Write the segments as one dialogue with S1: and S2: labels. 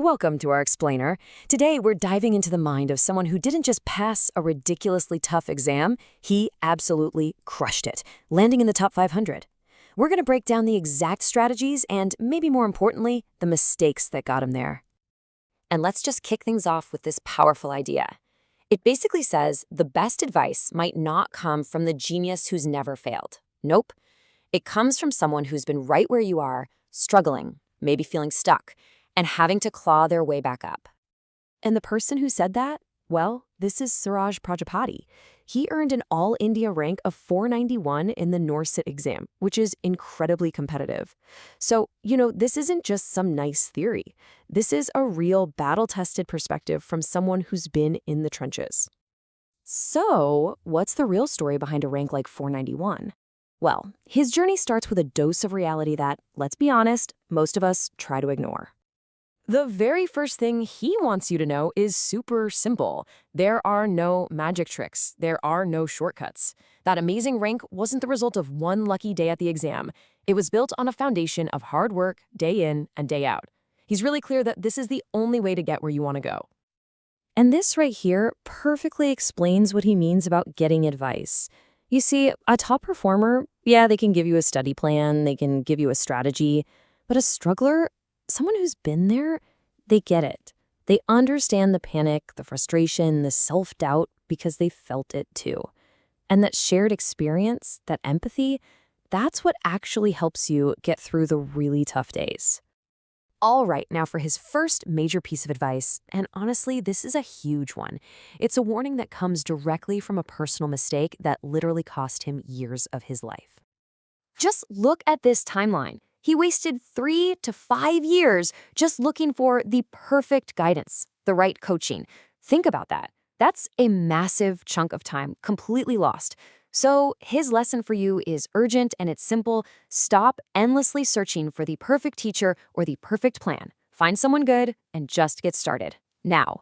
S1: Welcome to our explainer. Today, we're diving into the mind of someone who didn't just pass a ridiculously tough exam, he absolutely crushed it, landing in the top 500. We're going to break down the exact strategies and, maybe more importantly, the mistakes that got him there. And let's just kick things off with this powerful idea. It basically says the best advice might not come from the genius who's never failed. Nope. It comes from someone who's been right where you are, struggling, maybe feeling stuck, and having to claw their way back up. And the person who said that? Well, this is Suraj Prajapati. He earned an all-India rank of 491 in the norcet exam, which is incredibly competitive. So, this isn't just some nice theory. This is a real battle-tested perspective from someone who's been in the trenches. So, what's the real story behind a rank like 491? Well, his journey starts with a dose of reality that, let's be honest, most of us try to ignore. The very first thing he wants you to know is super simple. There are no magic tricks. There are no shortcuts. That amazing rank wasn't the result of one lucky day at the exam. It was built on a foundation of hard work, day in and day out. He's really clear that this is the only way to get where you want to go. And this right here perfectly explains what he means about getting advice. You see, a top performer, yeah, they can give you a study plan, they can give you a strategy, but a struggler, someone who's been there, they get it. They understand the panic, the frustration, the self-doubt because they felt it too. And that shared experience, that empathy, that's what actually helps you get through the really tough days. All right, now for his first major piece of advice, and honestly, this is a huge one. It's a warning that comes directly from a personal mistake that literally cost him years of his life. Just look at this timeline. He wasted 3 to 5 years just looking for the perfect guidance, the right coaching. Think about that. That's a massive chunk of time completely lost. So his lesson for you is urgent and it's simple. Stop endlessly searching for the perfect teacher or the perfect plan. Find someone good and just get started. Now.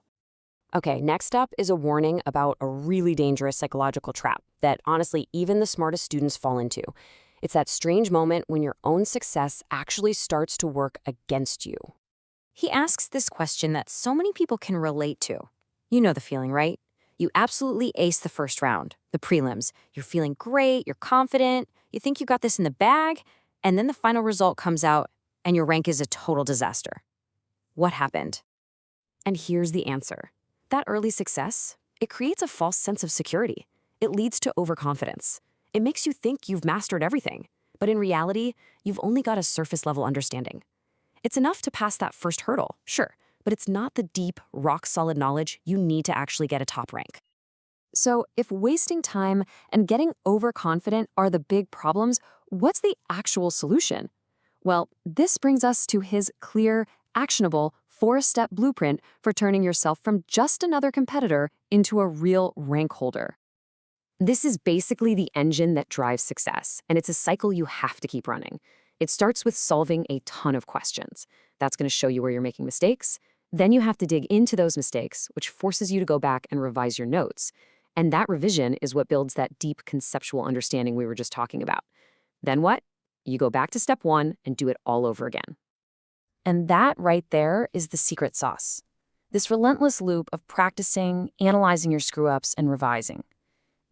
S1: Okay, next up is a warning about a really dangerous psychological trap that honestly even the smartest students fall into. It's that strange moment when your own success actually starts to work against you. He asks this question that so many people can relate to. You know the feeling, right? You absolutely ace the first round, the prelims. You're feeling great, you're confident, you think you got this in the bag, and then the final result comes out and your rank is a total disaster. What happened? And here's the answer. That early success, it creates a false sense of security. It leads to overconfidence. It makes you think you've mastered everything, but in reality, you've only got a surface-level understanding. It's enough to pass that first hurdle, sure, but it's not the deep, rock-solid knowledge you need to actually get a top rank. So if wasting time and getting overconfident are the big problems, what's the actual solution? Well, this brings us to his clear, actionable, 4-step blueprint for turning yourself from just another competitor into a real rank holder. This is basically the engine that drives success, and it's a cycle you have to keep running. It starts with solving a ton of questions. That's going to show you where you're making mistakes. Then you have to dig into those mistakes, which forces you to go back and revise your notes. And that revision is what builds that deep conceptual understanding we were just talking about. Then what? You go back to step 1 and do it all over again. And that right there is the secret sauce. This relentless loop of practicing, analyzing your screw-ups, and revising.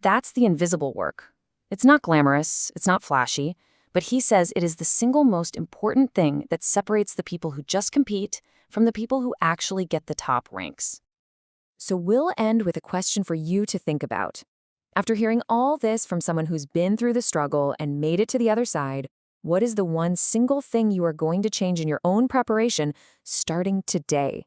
S1: That's the invisible work. It's not glamorous, it's not flashy, but he says it is the single most important thing that separates the people who just compete from the people who actually get the top ranks. So we'll end with a question for you to think about. After hearing all this from someone who's been through the struggle and made it to the other side, what is the one single thing you are going to change in your own preparation starting today?